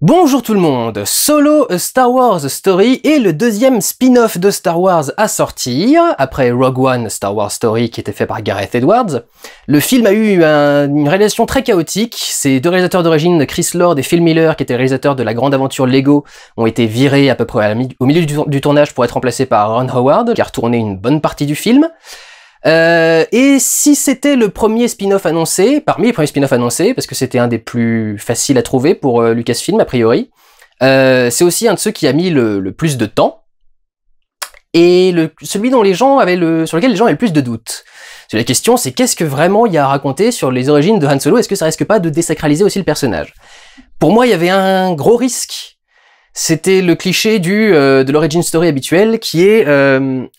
Bonjour tout le monde, Solo A Star Wars Story est le deuxième spin-off de Star Wars à sortir, après Rogue One Star Wars Story qui était fait par Gareth Edwards. Le film a eu une réalisation très chaotique, ses deux réalisateurs d'origine, Chris Lord et Phil Miller, qui étaient réalisateurs de la grande aventure Lego, ont été virés à peu près au milieu du tournage pour être remplacés par Ron Howard, qui a retourné une bonne partie du film. Et si c'était le premier spin-off annoncé, parmi les premiers spin-offs annoncés, parce que c'était un des plus faciles à trouver pour Lucasfilm a priori, c'est aussi un de ceux qui a mis le plus de temps, et celui dont sur lequel les gens avaient le plus de doutes. La question, c'est qu'est-ce que vraiment il y a à raconter sur les origines de Han Solo? Est-ce que ça risque pas de désacraliser aussi le personnage? Pour moi, il y avait un gros risque. C'était le cliché de l'origin story habituel, qui est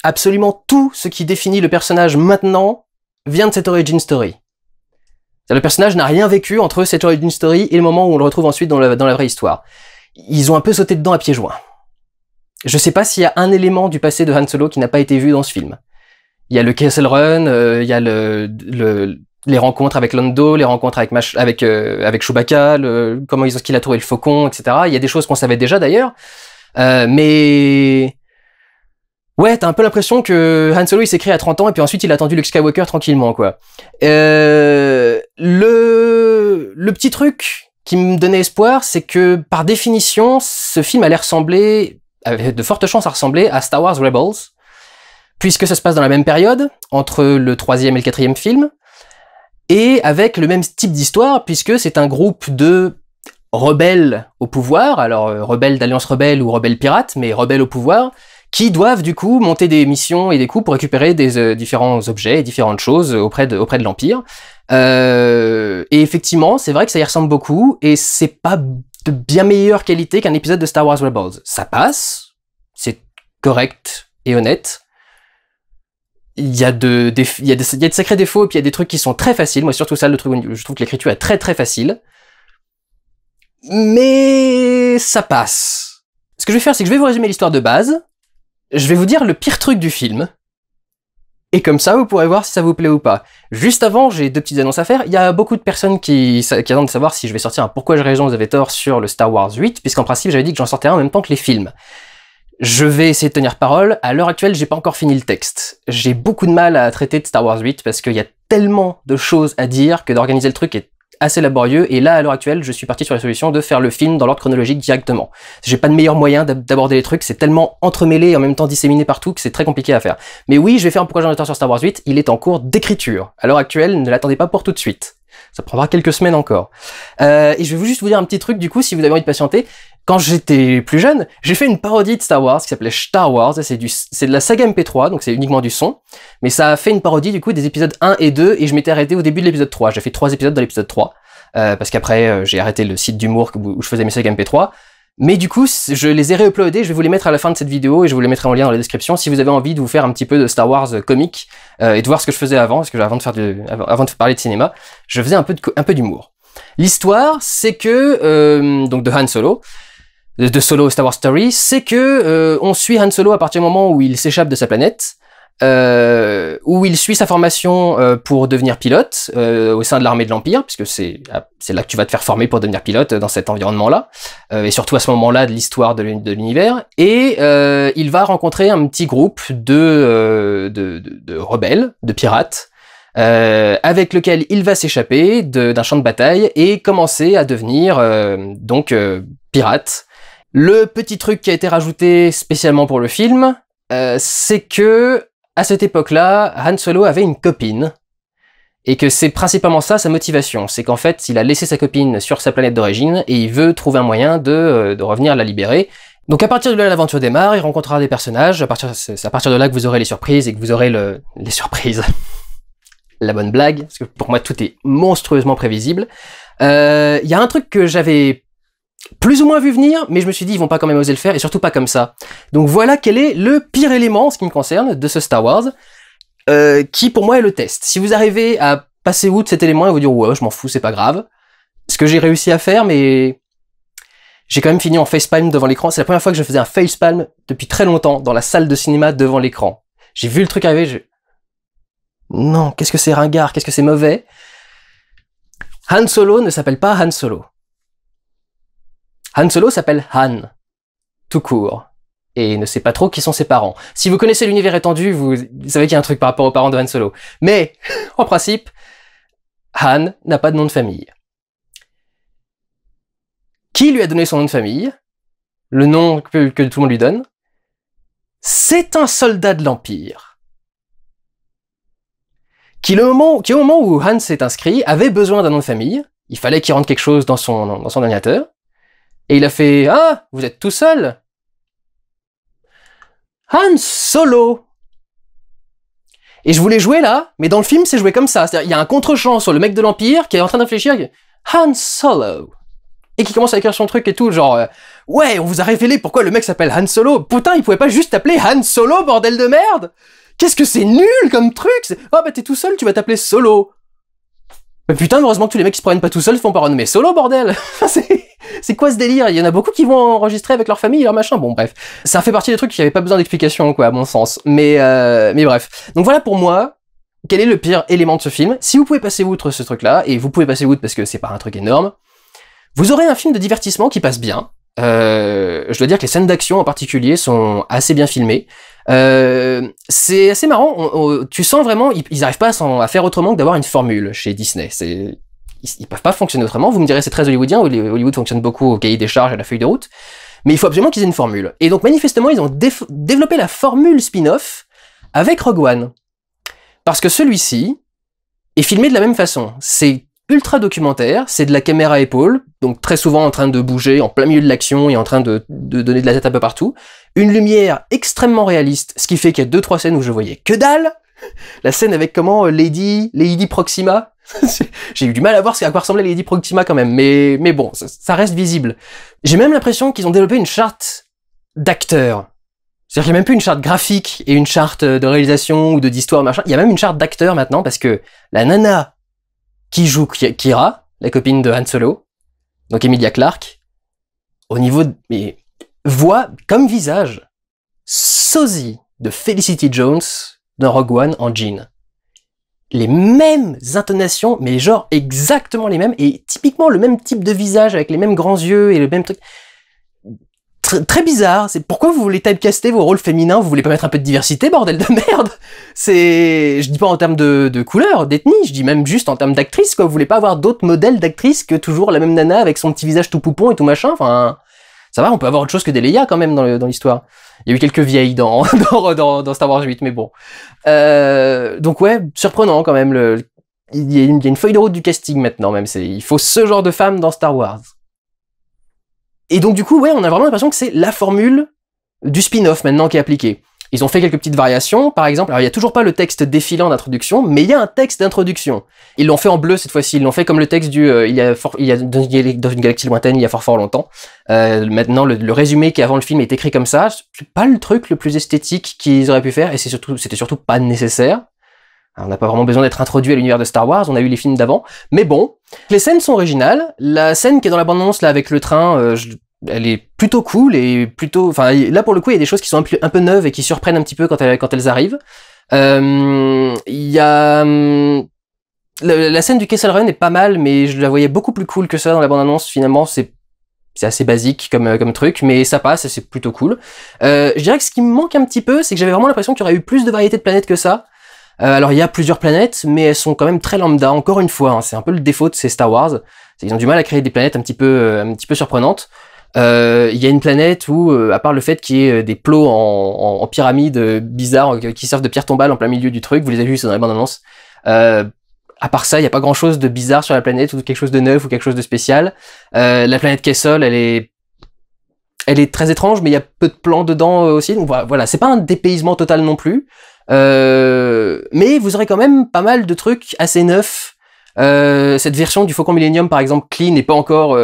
absolument tout ce qui définit le personnage maintenant vient de cette origin story. Le personnage n'a rien vécu entre cette origin story et le moment où on le retrouve ensuite dans la vraie histoire. Ils ont un peu sauté dedans à pieds joints. Je sais pas s'il y a un élément du passé de Han Solo qui n'a pas été vu dans ce film. Il y a le Kessel Run, il y a les rencontres avec Lando, les rencontres avec Chewbacca, comment qu'il a trouvé le faucon, etc. Il y a des choses qu'on savait déjà d'ailleurs, mais ouais, t'as un peu l'impression que Han Solo il s'est créé à 30 ans et puis ensuite il a attendu Luke Skywalker tranquillement quoi. Le petit truc qui me donnait espoir, c'est que par définition, ce film allait ressembler, avait de fortes chances à ressembler à Star Wars Rebels, puisque ça se passe dans la même période entre le 3e et le 4e film. Et avec le même type d'histoire, puisque c'est un groupe de rebelles au pouvoir, alors rebelles d'Alliance Rebelle ou rebelles pirates, mais rebelles au pouvoir, qui doivent du coup monter des missions et des coups pour récupérer des différents objets et différentes choses auprès de l'Empire. Et effectivement, c'est vrai que ça y ressemble beaucoup, et c'est pas de bien meilleure qualité qu'un épisode de Star Wars Rebels. Ça passe, c'est correct et honnête. Il y a de sacrés défauts, et puis il y a des trucs qui sont très faciles. Moi, surtout ça, le truc où je trouve que l'écriture est très très facile. Mais ça passe. Ce que je vais faire, c'est que je vais vous résumer l'histoire de base. Je vais vous dire le pire truc du film. Et comme ça, vous pourrez voir si ça vous plaît ou pas. Juste avant, j'ai deux petites annonces à faire. Il y a beaucoup de personnes qui attendent de savoir si je vais sortir un Pourquoi j'ai raison, vous avez tort sur le Star Wars 8, puisqu'en principe, j'avais dit que j'en sortais un en même temps que les films. Je vais essayer de tenir parole. À l'heure actuelle, j'ai pas encore fini le texte. J'ai beaucoup de mal à traiter de Star Wars 8 parce qu'il y a tellement de choses à dire que d'organiser le truc est assez laborieux. Et là, à l'heure actuelle, je suis parti sur la solution de faire le film dans l'ordre chronologique directement. J'ai pas de meilleur moyen d'aborder les trucs. C'est tellement entremêlé et en même temps disséminé partout que c'est très compliqué à faire. Mais oui, je vais faire un Pourquoi j'en ai tort sur Star Wars 8. Il est en cours d'écriture. À l'heure actuelle, ne l'attendez pas pour tout de suite. Ça prendra quelques semaines encore. Et je vais juste vous dire un petit truc, du coup, si vous avez envie de patienter. Quand j'étais plus jeune, j'ai fait une parodie de Star Wars qui s'appelait Star Wars, c'est de la saga MP3, donc c'est uniquement du son, mais ça a fait une parodie du coup des épisodes 1 et 2, et je m'étais arrêté au début de l'épisode 3. J'ai fait 3 épisodes dans l'épisode 3, parce qu'après j'ai arrêté le site d'humour où je faisais mes sagas MP3, mais du coup je les ai réuploadés, je vais vous les mettre à la fin de cette vidéo, et je vous les mettrai en lien dans la description si vous avez envie de vous faire un petit peu de Star Wars comique, et de voir ce que je faisais avant, parce que avant de parler de cinéma, je faisais un peu d'humour. L'histoire, c'est que, donc de Han Solo, de Solo Star Wars Story, c'est que on suit Han Solo à partir du moment où il s'échappe de sa planète, où il suit sa formation pour devenir pilote au sein de l'armée de l'Empire, puisque c'est là que tu vas te faire former pour devenir pilote dans cet environnement-là, et surtout à ce moment-là de l'histoire de l'univers, et il va rencontrer un petit groupe de rebelles, de pirates, avec lequel il va s'échapper d'un champ de bataille et commencer à devenir pirate. Le petit truc qui a été rajouté spécialement pour le film, c'est que à cette époque-là, Han Solo avait une copine, et que c'est principalement ça sa motivation, c'est qu'en fait il a laissé sa copine sur sa planète d'origine et il veut trouver un moyen de revenir la libérer. Donc à partir de là, l'aventure démarre, il rencontrera des personnages, c'est à partir de là que vous aurez les surprises et que vous aurez les surprises. La bonne blague, parce que pour moi tout est monstrueusement prévisible. Il y a un truc que j'avais plus ou moins vu venir, mais je me suis dit ils vont pas quand même oser le faire, et surtout pas comme ça. Donc voilà quel est le pire élément en ce qui me concerne de ce Star Wars, qui pour moi est le test. Si vous arrivez à passer outre cet élément et vous dire ouais je m'en fous, c'est pas grave, ce que j'ai réussi à faire, mais j'ai quand même fini en facepalm devant l'écran. C'est la première fois que je faisais un facepalm depuis très longtemps dans la salle de cinéma devant l'écran. J'ai vu le truc arriver, non, qu'est-ce que c'est ringard, qu'est-ce que c'est mauvais. Han Solo ne s'appelle pas Han Solo. Han Solo s'appelle Han, tout court, et ne sait pas trop qui sont ses parents. Si vous connaissez l'univers étendu, vous savez qu'il y a un truc par rapport aux parents de Han Solo. Mais, en principe, Han n'a pas de nom de famille. Qui lui a donné son nom de famille? Le nom que tout le monde lui donne? C'est un soldat de l'Empire. Qui, au moment où Han s'est inscrit, avait besoin d'un nom de famille. Il fallait qu'il rentre quelque chose dans son ordinateur. Et il a fait « Ah, vous êtes tout seul ?» Han Solo. Et je voulais jouer là, mais dans le film, c'est joué comme ça. C'est-à-dire, il y a un contre-champ sur le mec de l'Empire qui est en train de réfléchir. Han Solo. Et qui commence à écrire son truc et tout, genre ouais, on vous a révélé pourquoi le mec s'appelle Han Solo. Putain, il pouvait pas juste t'appeler Han Solo, bordel de merde. Qu'est-ce que c'est nul comme truc. Oh bah t'es tout seul, tu vas t'appeler Solo. Mais putain, heureusement que tous les mecs qui se prennent pas tout seuls se font pas renommer Solo, bordel. C'est quoi ce délire? Il y en a beaucoup qui vont enregistrer avec leur famille et leur machin. Bon, bref. Ça fait partie des trucs qui avaient pas besoin d'explication, quoi, à mon sens. Mais bref. Donc voilà pour moi, quel est le pire élément de ce film. Si vous pouvez passer outre ce truc-là, et vous pouvez passer outre parce que c'est pas un truc énorme, vous aurez un film de divertissement qui passe bien. Je dois dire que les scènes d'action en particulier sont assez bien filmées. C'est assez marrant, tu sens vraiment, ils arrivent pas à faire autrement que d'avoir une formule chez Disney. Ils peuvent pas fonctionner autrement. Vous me direz c'est très hollywoodien, Hollywood fonctionne beaucoup au cahier des charges, à la feuille de route, mais il faut absolument qu'ils aient une formule. Et donc manifestement ils ont développé la formule spin-off avec Rogue One. Parce que celui-ci est filmé de la même façon. C'est ultra documentaire, c'est de la caméra à épaule, donc très souvent en train de bouger en plein milieu de l'action et en train de donner de la tête un peu partout. Une lumière extrêmement réaliste, ce qui fait qu'il y a 2-3 scènes où je voyais que dalle. La scène avec comment Lady Proxima, j'ai eu du mal à voir à quoi ressemblait Lady Proxima quand même, mais bon, ça reste visible. J'ai même l'impression qu'ils ont développé une charte d'acteurs. C'est-à-dire qu'il n'y a même plus une charte graphique et une charte de réalisation ou d'histoire, machin. Il y a même une charte d'acteurs maintenant parce que la nana qui joue Kira, la copine de Han Solo, donc Emilia Clarke, au niveau de voix comme visage, sosie de Felicity Jones dans Rogue One en jean. Les mêmes intonations, mais genre exactement les mêmes, et typiquement le même type de visage avec les mêmes grands yeux et le même truc. Très bizarre, c'est pourquoi vous voulez typecaster vos rôles féminins, vous voulez pas mettre un peu de diversité, bordel de merde. Je dis pas en termes de couleur, d'ethnie, je dis même juste en termes d'actrice, quoi. Vous voulez pas avoir d'autres modèles d'actrices que toujours la même nana avec son petit visage tout poupon et tout machin, enfin, ça va, on peut avoir autre chose que des Leia quand même dans l'histoire. Il y a eu quelques vieilles dans Star Wars 8, mais bon. Donc ouais, surprenant quand même, il y a une feuille de route du casting maintenant même, il faut ce genre de femme dans Star Wars. Et donc du coup, ouais, on a vraiment l'impression que c'est la formule du spin-off maintenant qui est appliquée. Ils ont fait quelques petites variations, par exemple, alors il y a toujours pas le texte défilant d'introduction, mais il y a un texte d'introduction. Ils l'ont fait en bleu cette fois-ci, ils l'ont fait comme le texte du il y a dans une galaxie lointaine, il y a fort longtemps. Maintenant, le résumé qui est avant le film est écrit comme ça, c'est pas le truc le plus esthétique qu'ils auraient pu faire, et c'était surtout pas nécessaire. Alors, on n'a pas vraiment besoin d'être introduit à l'univers de Star Wars, on a eu les films d'avant, mais bon. Les scènes sont originales, la scène qui est dans la bande-annonce là avec le train, elle est plutôt cool et plutôt, enfin là pour le coup il y a des choses qui sont un peu neuves et qui surprennent un petit peu quand elles arrivent. Il y a la scène du Kessel Run est pas mal, mais je la voyais beaucoup plus cool que ça dans la bande-annonce. Finalement c'est assez basique comme truc, mais ça passe et c'est plutôt cool. Je dirais que ce qui me manque un petit peu, c'est que j'avais vraiment l'impression qu'il y aurait eu plus de variété de planètes que ça. Alors il y a plusieurs planètes, mais elles sont quand même très lambda. Encore une fois, hein, c'est un peu le défaut de ces Star Wars. Ils ont du mal à créer des planètes un petit peu surprenantes. Il y a une planète où, à part le fait qu'il y ait des plots en pyramide bizarres qui servent de pierre tombale en plein milieu du truc, vous les avez vus, c'est dans la bande-annonce. À part ça, il n'y a pas grand-chose de bizarre sur la planète ou quelque chose de neuf ou quelque chose de spécial. La planète Kessel, elle est très étrange, mais il y a peu de plans dedans aussi. Donc voilà, c'est pas un dépaysement total non plus. Mais vous aurez quand même pas mal de trucs assez neufs. Cette version du Faucon Millennium, par exemple, Clee n'est pas encore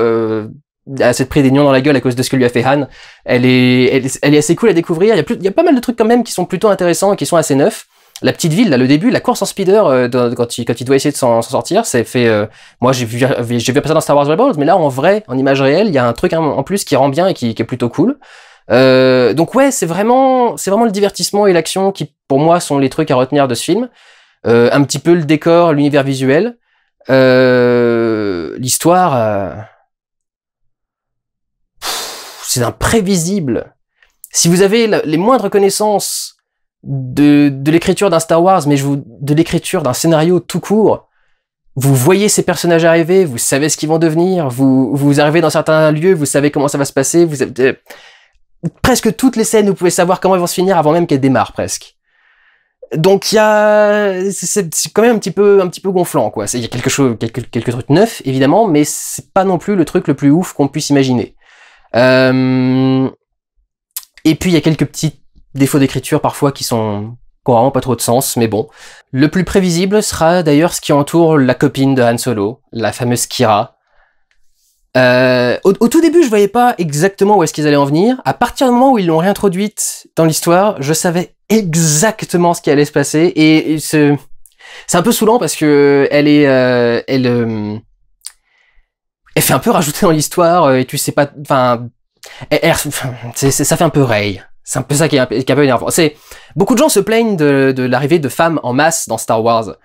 à s'être pris des nions dans la gueule à cause de ce que lui a fait Han. Elle est assez cool à découvrir. Il y a pas mal de trucs quand même qui sont plutôt intéressants et qui sont assez neufs. La petite ville, là, le début, la course en speeder, quand il doit essayer de s'en sortir, c'est fait. Moi, j'ai vu ça dans Star Wars Rebels, mais là, en vrai, en image réelle, il y a un truc en plus qui rend bien et qui est plutôt cool. Donc ouais, c'est vraiment le divertissement et l'action qui, pour moi, sont les trucs à retenir de ce film. Un petit peu le décor, l'univers visuel, l'histoire. c'est imprévisible. Si vous avez les moindres connaissances de l'écriture d'un Star Wars, mais de l'écriture d'un scénario tout court, vous voyez ces personnages arriver, vous savez ce qu'ils vont devenir, vous arrivez dans certains lieux, vous savez comment ça va se passer, vous avez, presque toutes les scènes, vous pouvez savoir comment elles vont se finir avant même qu'elles démarrent presque. Donc c'est quand même un petit peu gonflant, quoi. Il y a quelques trucs neufs, évidemment, mais c'est pas non plus le truc le plus ouf qu'on puisse imaginer. Et puis il y a quelques petits défauts d'écriture parfois qui ont vraiment pas trop de sens, mais bon. Le plus prévisible sera d'ailleurs ce qui entoure la copine de Han Solo, la fameuse Qi'ra. Au tout début, je voyais pas exactement où est-ce qu'ils allaient en venir. À partir du moment où ils l'ont réintroduite dans l'histoire, je savais exactement ce qui allait se passer, et c'est un peu saoulant parce que elle fait un peu rajouter dans l'histoire, et tu sais pas, enfin, ça fait un peu Rey. C'est un peu ça qui est un peu énervant. Beaucoup de gens se plaignent de l'arrivée de femmes en masse dans Star Wars.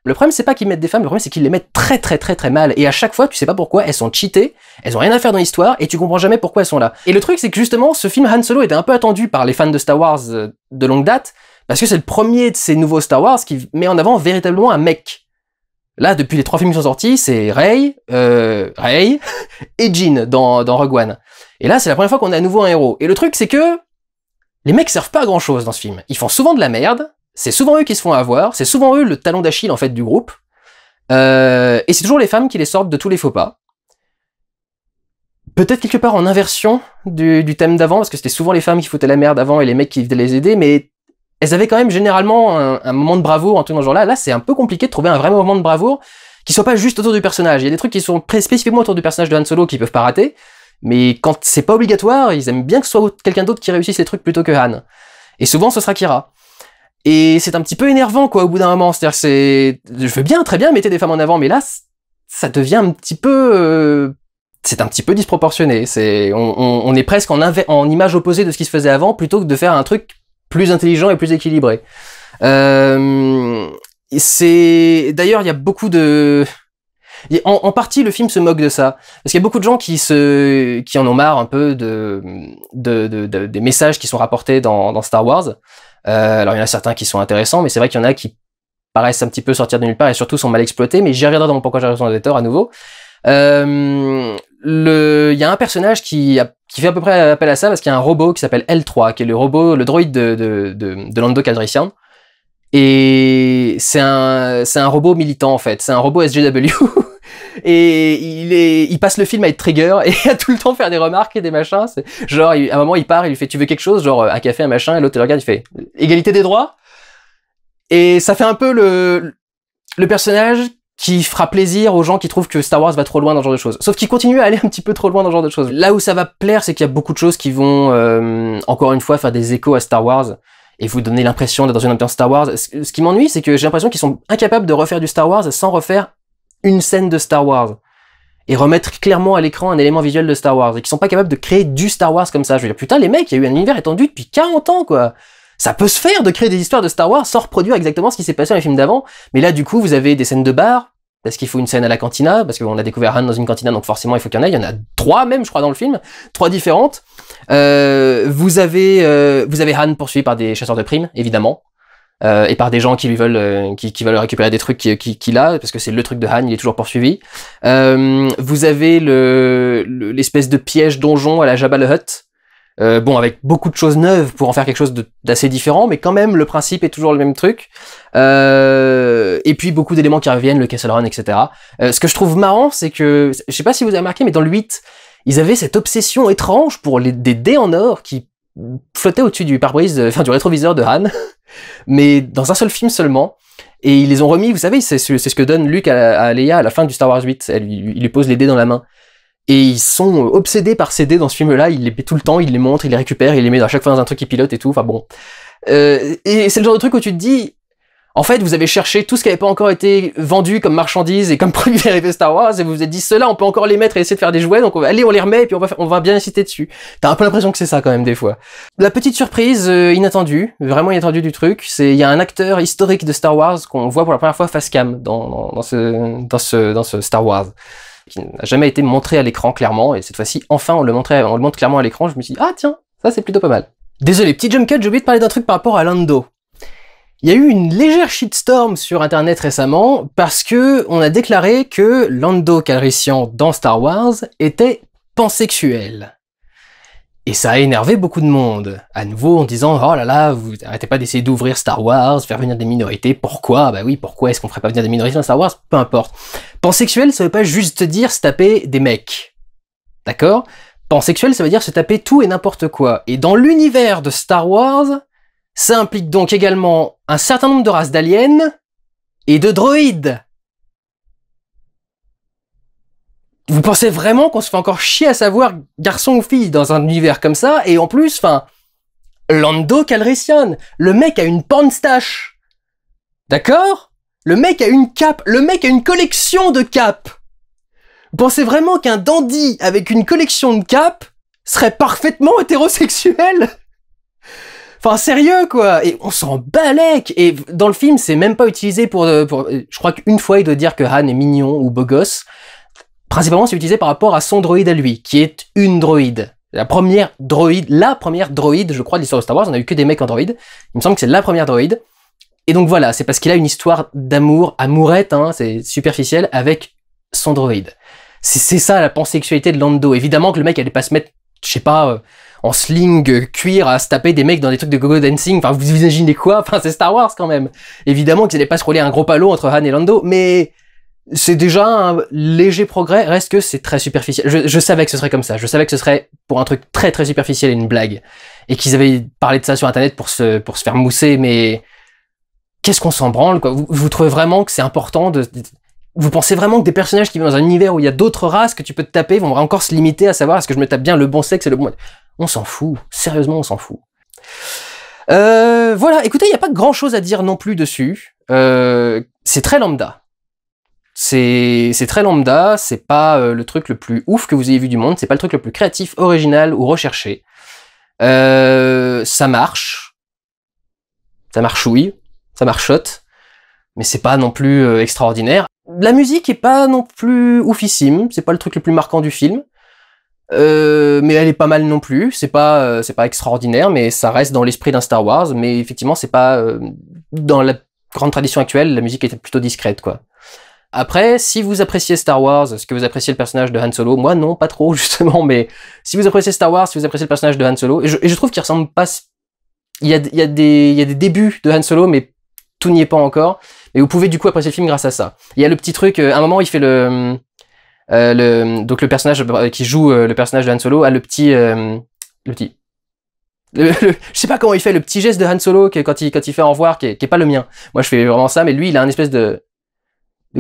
Le problème, c'est pas qu'ils mettent des femmes, le problème, c'est qu'ils les mettent très mal. Et à chaque fois, tu sais pas pourquoi, elles sont cheatées, elles ont rien à faire dans l'histoire, et tu comprends jamais pourquoi elles sont là. Et le truc, c'est que justement, ce film Han Solo était un peu attendu par les fans de Star Wars de longue date, parce que c'est le premier de ces nouveaux Star Wars qui met en avant véritablement un mec. Là, depuis les 3 films qui sont sortis, c'est Rey et Jyn dans Rogue One. Et là, c'est la première fois qu'on a à nouveau un héros. Et le truc, c'est que les mecs servent pas à grand chose dans ce film. Ils font souvent de la merde, c'est souvent eux qui se font avoir, c'est souvent eux le talon d'Achille en fait du groupe, et c'est toujours les femmes qui les sortent de tous les faux pas. Peut-être quelque part en inversion du thème d'avant, parce que c'était souvent les femmes qui foutaient la merde avant et les mecs qui venaient les aider, mais elles avaient quand même généralement un moment de bravoure en tout dans ce genre-là. Là, c'est un peu compliqué de trouver un vrai moment de bravoure qui soit pas juste autour du personnage. Il y a des trucs qui sont spécifiquement autour du personnage de Han Solo qui peuvent pas rater, mais quand c'est pas obligatoire, ils aiment bien que ce soit quelqu'un d'autre qui réussisse les trucs plutôt que Han. Et souvent, ce sera Qi'ra. Et c'est un petit peu énervant, quoi, au bout d'un moment. C'est-à-dire, je veux bien, très bien, mettez des femmes en avant, mais là, ça devient un petit peu, c'est un petit peu disproportionné. On est presque en image opposée de ce qui se faisait avant, plutôt que de faire un truc plus intelligent et plus équilibré. D'ailleurs, il y a beaucoup de, en partie, le film se moque de ça. Parce qu'il y a beaucoup de gens qui en ont marre un peu des messages qui sont rapportés dans Star Wars. Alors il y en a certains qui sont intéressants, mais c'est vrai qu'il y en a qui paraissent un petit peu sortir de nulle part et surtout sont mal exploités, mais j'y reviendrai dans mon Pourquoi j'ai raison des torts à nouveau. Il y a un personnage qui fait à peu près appel à ça parce qu'il y a un robot qui s'appelle L3, qui est le droïde de Lando Calrissian. Et c'est un robot militant en fait, c'est un robot SJW. Et il passe le film à être trigger et à tout le temps faire des remarques et des machins. C'est genre, à un moment, il part, il lui fait, tu veux quelque chose? Genre, un café, un machin, et l'autre, il le regarde, il fait, égalité des droits? Et ça fait un peu le personnage qui fera plaisir aux gens qui trouvent que Star Wars va trop loin dans ce genre de choses. Sauf qu'il continue à aller un petit peu trop loin dans ce genre de choses. Là où ça va plaire, c'est qu'il y a beaucoup de choses qui vont, encore une fois, faire des échos à Star Wars et vous donner l'impression d'être dans une ambiance Star Wars. Ce qui m'ennuie, c'est que j'ai l'impression qu'ils sont incapables de refaire du Star Wars sans refaire une scène de Star Wars et remettre clairement à l'écran un élément visuel de Star Wars et qui sont pas capables de créer du Star Wars comme ça. Je veux dire, putain, les mecs, il y a eu un univers étendu depuis 40 ans, quoi. Ça peut se faire de créer des histoires de Star Wars sans reproduire exactement ce qui s'est passé dans les films d'avant. Mais là, du coup, vous avez des scènes de bar, parce qu'il faut une scène à la cantina, parce qu'on a découvert Han dans une cantina, donc forcément, il faut qu'il y en ait. Il y en a 3 même, je crois, dans le film. 3 différentes. Vous avez Han poursuivi par des chasseurs de primes, évidemment. Et par des gens qui lui veulent qui veulent récupérer des trucs qu'il a, parce que c'est le truc de Han, il est toujours poursuivi. Vous avez l'espèce de piège donjon à la Jabba the Hutt, bon, avec beaucoup de choses neuves pour en faire quelque chose d'assez différent, mais quand même le principe est toujours le même truc. Et puis beaucoup d'éléments qui reviennent, le Kessel Run, etc. Ce que je trouve marrant, c'est que, je sais pas si vous avez remarqué, mais dans le 8, ils avaient cette obsession étrange pour des dés en or qui flottaient au-dessus du pare-brise, du rétroviseur de Han, mais dans un seul film seulement. Et ils les ont remis, vous savez, c'est ce que donne Luke à Leia à la fin du Star Wars 8. Il lui pose les dés dans la main. Et ils sont obsédés par ces dés dans ce film-là, il les met tout le temps, il les montre, il les récupère, il les met à chaque fois dans un truc qui pilote et tout, enfin bon. Et c'est le genre de truc où tu te dis, en fait, vous avez cherché tout ce qui n'avait pas encore été vendu comme marchandise et comme produit dérivé Star Wars, et vous vous êtes dit, ceux-là, on peut encore les mettre et essayer de faire des jouets, donc allez, on les remet, et puis on va bien insister dessus. T'as un peu l'impression que c'est ça, quand même, des fois. La petite surprise inattendue, vraiment inattendue du truc, il y a un acteur historique de Star Wars qu'on voit pour la première fois face cam dans ce Star Wars. qui n'a jamais été montré à l'écran clairement, et cette fois-ci, enfin, on le montre clairement à l'écran, je me suis dit, ah tiens, ça c'est plutôt pas mal. Désolé, petit jump cut, j'ai oublié de parler d'un truc par rapport à Lando. Il y a eu une légère shitstorm sur internet récemment, parce que on a déclaré que Lando Calrissian dans Star Wars était pansexuel. Et ça a énervé beaucoup de monde, à nouveau en disant « Oh là là, vous arrêtez pas d'essayer d'ouvrir Star Wars, faire venir des minorités, pourquoi ?» Bah oui, pourquoi est-ce qu'on ferait pas venir des minorités dans Star Wars? Peu importe. Pansexuel, ça veut pas juste dire se taper des mecs. D'accord? Pansexuel, ça veut dire se taper tout et n'importe quoi. Et dans l'univers de Star Wars, ça implique donc également un certain nombre de races d'aliens et de droïdes. Vous pensez vraiment qu'on se fait encore chier à savoir garçon ou fille dans un univers comme ça? Et en plus, enfin, Lando Calrissian, le mec a une pornstache. D'accord? Le mec a une cape, le mec a une collection de capes. Vous pensez vraiment qu'un dandy avec une collection de capes serait parfaitement hétérosexuel? Enfin, sérieux, quoi. Et on s'en balèque. Et dans le film, c'est même pas utilisé pour... Je crois qu'une fois, il doit dire que Han est mignon ou beau gosse. Principalement, c'est utilisé par rapport à son droïde à lui, qui est une droïde. La première droïde, je crois, de l'histoire de Star Wars, on a eu que des mecs en droïde. Il me semble que c'est la première droïde. Et donc voilà, c'est parce qu'il a une histoire d'amour, amourette, hein, c'est superficiel, avec son droïde. C'est ça la pansexualité de Lando. Évidemment que le mec allait pas se mettre, je sais pas, en sling cuir à se taper des mecs dans des trucs de go-go dancing. Enfin, vous imaginez quoi? Enfin, c'est Star Wars quand même. Évidemment qu'ils allaient pas se rouler un gros palo entre Han et Lando, mais... c'est déjà un léger progrès, reste que c'est très superficiel. Je savais que ce serait comme ça, je savais que ce serait pour un truc très très superficiel et une blague. Et qu'ils avaient parlé de ça sur internet pour se faire mousser, mais... qu'est-ce qu'on s'en branle, quoi. Vous trouvez vraiment que c'est important de... Vous pensez vraiment que des personnages qui vivent dans un univers où il y a d'autres races que tu peux te taper vont encore se limiter à savoir est-ce que je me tape bien le bon sexe et le bon... On s'en fout, sérieusement on s'en fout. Voilà, écoutez, il n'y a pas grand chose à dire non plus dessus. C'est très lambda. C'est très lambda, c'est pas le truc le plus ouf que vous ayez vu du monde, c'est pas le truc le plus créatif, original ou recherché. Ça marchouille, ça marchote, mais c'est pas non plus extraordinaire. La musique est pas non plus oufissime, c'est pas le truc le plus marquant du film, mais elle est pas mal non plus, c'est pas extraordinaire, mais ça reste dans l'esprit d'un Star Wars, mais effectivement c'est pas... dans la grande tradition actuelle, la musique était plutôt discrète, quoi. Après, si vous appréciez Star Wars, est-ce que vous appréciez le personnage de Han Solo? Moi, non, pas trop, justement, mais si vous appréciez Star Wars, si vous appréciez le personnage de Han Solo, et je trouve qu'il ressemble pas... Il y a des débuts de Han Solo, mais tout n'y est pas encore, et vous pouvez du coup apprécier le film grâce à ça. Il y a le petit truc, à un moment, il fait donc le personnage qui joue le personnage de Han Solo a je sais pas comment il fait, le petit geste de Han Solo quand il fait au revoir, qui est pas le mien. Moi, je fais vraiment ça, mais lui, il a un espèce de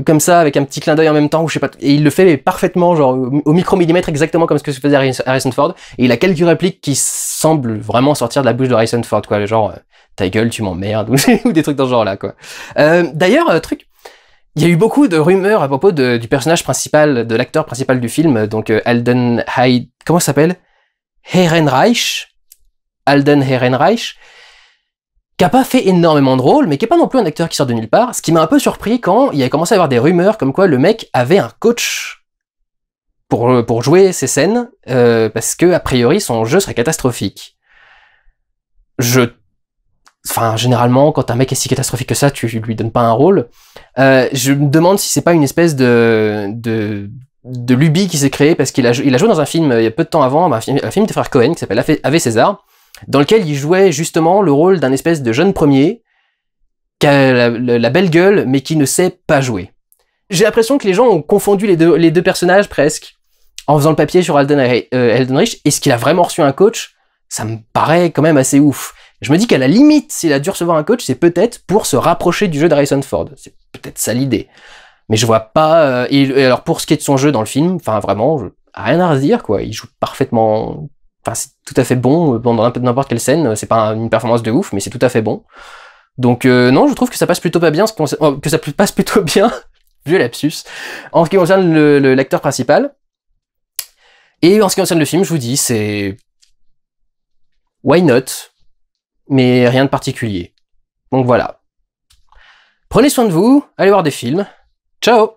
comme ça, avec un petit clin d'œil en même temps, ou je sais pas, et il le fait parfaitement, genre au micro-millimètre, exactement comme ce que faisait Harrison Ford, et il a quelques répliques qui semblent vraiment sortir de la bouche de Harrison Ford, quoi, genre ta gueule, tu m'emmerdes, ou des trucs dans ce genre-là, quoi. D'ailleurs, il y a eu beaucoup de rumeurs à propos du personnage principal, de l'acteur principal du film, donc Alden comment ça s'appelle? Alden Ehrenreich, qui a pas fait énormément de rôles, mais qui est pas non plus un acteur qui sort de nulle part, ce qui m'a un peu surpris quand il a commencé à y avoir des rumeurs comme quoi le mec avait un coach pour jouer ces scènes, parce que, a priori, son jeu serait catastrophique. Enfin, généralement, quand un mec est si catastrophique que ça, tu lui donnes pas un rôle. Je me demande si c'est pas une espèce de lubie qui s'est créée, parce qu'il a joué dans un film, il y a peu de temps avant, un film des frères Cohen, qui s'appelle Ave César, dans lequel il jouait justement le rôle d'un espèce de jeune premier, qui a la belle gueule, mais qui ne sait pas jouer. J'ai l'impression que les gens ont confondu les deux personnages, presque, en faisant le papier sur Alden Ehrenreich. Est-ce qu'il a vraiment reçu un coach? Ça me paraît quand même assez ouf. Je me dis qu'à la limite, s'il a dû recevoir un coach, c'est peut-être pour se rapprocher du jeu d'Harrison Ford. C'est peut-être ça l'idée. Mais je vois pas... et alors pour ce qui est de son jeu dans le film, enfin vraiment, rien à redire, quoi. Il joue parfaitement... Enfin, c'est tout à fait bon dans n'importe quelle scène. C'est pas une performance de ouf, mais c'est tout à fait bon. Donc non, je trouve que ça passe plutôt pas bien, que ça passe plutôt bien, vieux lapsus, en ce qui concerne l'acteur principal. Et en ce qui concerne le film, je vous dis, c'est... why not? Mais rien de particulier. Donc voilà. Prenez soin de vous, allez voir des films. Ciao!